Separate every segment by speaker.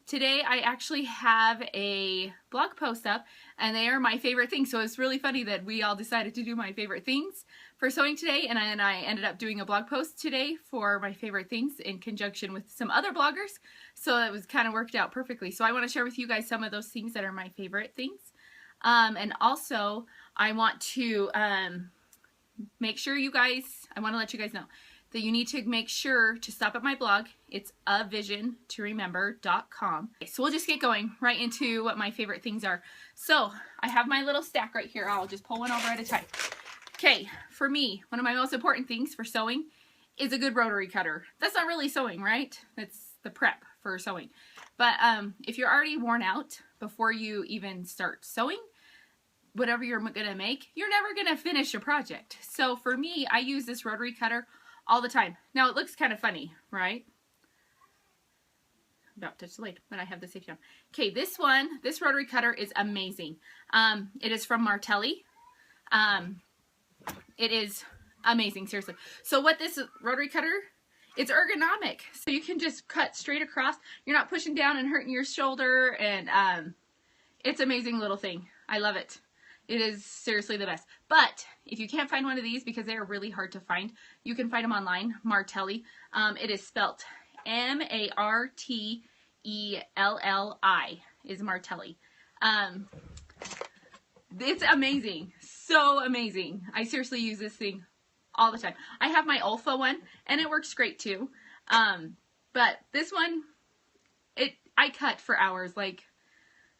Speaker 1: Today I actually have a blog post up and they are my favorite things. So it's really funny that we all decided to do my favorite things for sewing today, and I ended up doing a blog post today for my favorite things in conjunction with some other bloggers. So it was kind of worked out perfectly. So I want to share with you guys some of those things that are my favorite things. And also I want to make sure you guys, I want to let you guys know that you need to make sure to stop at my blog. It's avisiontoremember.com. Okay, so we'll just get going right into what my favorite things are. So I have my little stack right here. I'll just pull one over at a time. Okay, for me, one of my most important things for sewing is a good rotary cutter. That's not really sewing, right? That's the prep for sewing. But if you're already worn out before you even start sewing, whatever you're gonna make, you're never gonna finish a project. So for me, I use this rotary cutter all the time. Now it looks kind of funny, right? About to touch the blade, but I have the safety on. Okay, this rotary cutter is amazing. It is from Martelli. It is amazing, seriously. So what this rotary cutter, it's ergonomic. So you can just cut straight across. You're not pushing down and hurting your shoulder, and it's an amazing little thing. I love it. It is seriously the best. But if you can't find one of these because they are really hard to find, you can find them online, Martelli. It is spelt M-A-R-T-E-L-L-I is Martelli. It's amazing. So amazing. I seriously use this thing all the time. I have my Olfa one and it works great too. But this one, I cut for hours, like,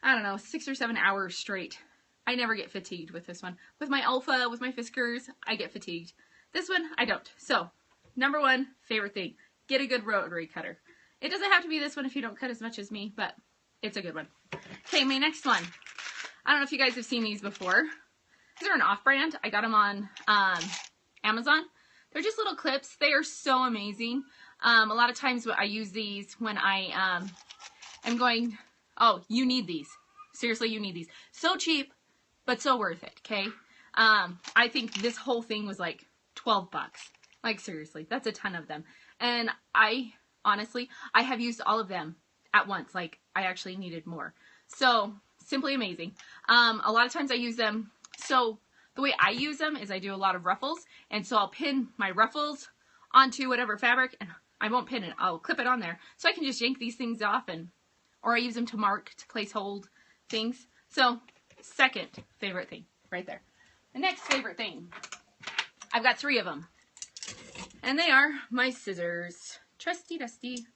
Speaker 1: I don't know, 6 or 7 hours straight. I never get fatigued with this one. With my Olfa, with my Fiskars, I get fatigued. This one, I don't. So, number one favorite thing, get a good rotary cutter. It doesn't have to be this one if you don't cut as much as me, but it's a good one. Okay, my next one. I don't know if you guys have seen these before. These are an off-brand. I got them on Amazon. They're just little clips. They are so amazing. A lot of times I use these when I am going, oh, you need these. Seriously, you need these. So cheap, but so worth it, okay? I think this whole thing was like 12 bucks. Like, seriously, that's a ton of them. And honestly, I have used all of them at once. Like, I actually needed more. So, simply amazing. A lot of times I use them, so the way I use them is I do a lot of ruffles, and so I'll pin my ruffles onto whatever fabric, and I won't pin it, I'll clip it on there. So I can just yank these things off, or I use them to mark, to place hold things. So, second favorite thing, right there. The next favorite thing, I've got 3 of them. And they are my scissors. Trusty, dusty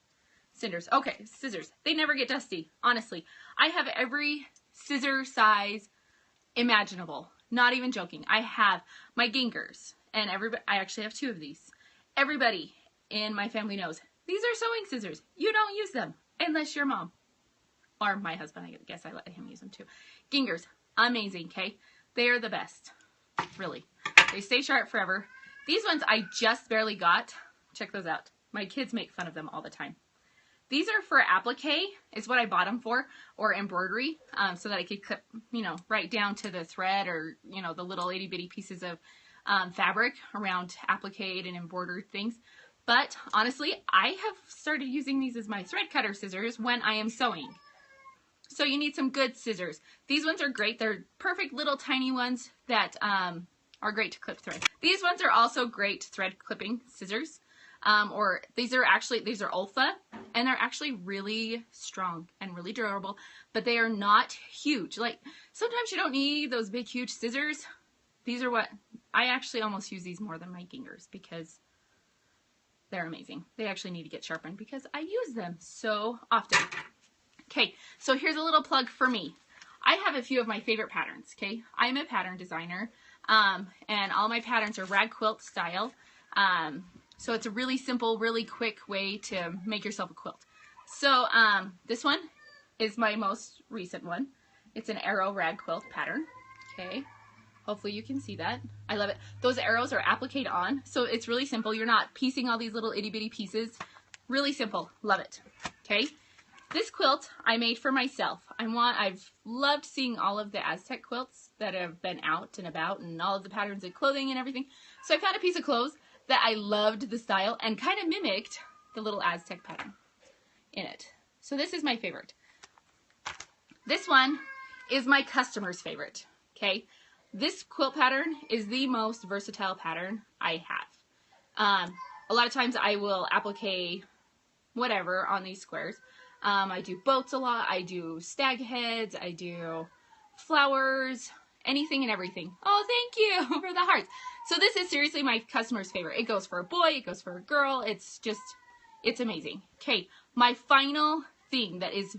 Speaker 1: scissors. Okay, scissors. They never get dusty, honestly. I have every scissor size imaginable. Not even joking. I have my Gingers, and I actually have 2 of these. Everybody in my family knows these are sewing scissors. You don't use them unless your mom or my husband. I guess I let him use them too. Gingers, amazing, okay? They are the best, really. They stay sharp forever. These ones I just barely got. Check those out. My kids make fun of them all the time. These are for applique, is what I bought them for, or embroidery, so that I could clip, you know, right down to the thread, or, you know, the little itty bitty pieces of fabric around applique and embroidered things. But honestly, I have started using these as my thread cutter scissors when I am sewing. So you need some good scissors. These ones are great. They're perfect little tiny ones that are great to clip thread. These ones are also great thread clipping scissors. Or these are Olfa, and they're actually really strong and really durable, but they are not huge. Like, sometimes you don't need those big, huge scissors. These are what, I actually almost use these more than my Gingers because they're amazing. They actually need to get sharpened because I use them so often. Okay, so here's a little plug for me. I have a few of my favorite patterns, okay? I'm a pattern designer, and all my patterns are rag quilt style. So it's a really simple, really quick way to make yourself a quilt. So this one is my most recent one. It's an arrow rag quilt pattern, okay? Hopefully you can see that. I love it. Those arrows are appliqued on, so it's really simple. You're not piecing all these little itty bitty pieces. Really simple. Love it. Okay? This quilt I made for myself. I've loved seeing all of the Aztec quilts that have been out and about, and all of the patterns of clothing and everything. So I found a piece of clothes that I loved the style and kind of mimicked the little Aztec pattern in it. So this is my favorite. This one is my customer's favorite, okay? This quilt pattern is the most versatile pattern I have. A lot of times I will applique whatever on these squares. I do boats a lot, I do stag heads, I do flowers, anything and everything. Oh, thank you for the hearts. So this is seriously my customer's favorite. It goes for a boy, it goes for a girl. It's amazing. Okay, my final thing that is,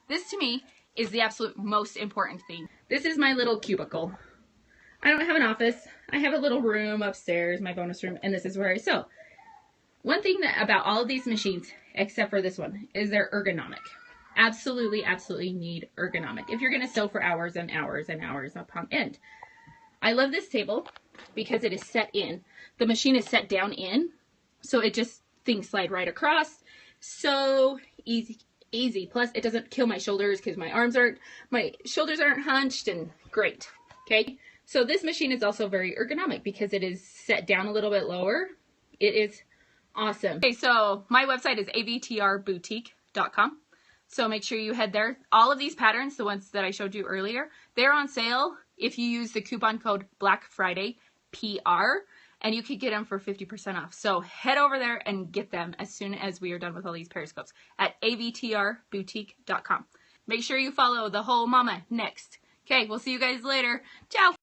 Speaker 1: this to me is the absolute most important thing. This is my little cubicle. I don't have an office. I have a little room upstairs, my bonus room, and this is where I sew. One thing about all of these machines, except for this one, is they're ergonomic. Absolutely, absolutely need ergonomic if you're going to sew for hours and hours and hours upon end. I love this table because it is set in. The machine is set down in, so it just, things slide right across. So easy. Plus, it doesn't kill my shoulders because my shoulders aren't hunched, and great. Okay, so this machine is also very ergonomic because it is set down a little bit lower. It is awesome. Okay, so my website is avtrboutique.com. So make sure you head there. All of these patterns, the ones that I showed you earlier, they're on sale if you use the coupon code Black Friday PR, and you could get them for 50% off. So head over there and get them as soon as we are done with all these periscopes at avtrboutique.com. Make sure you follow the whole mama next. Okay, we'll see you guys later. Ciao.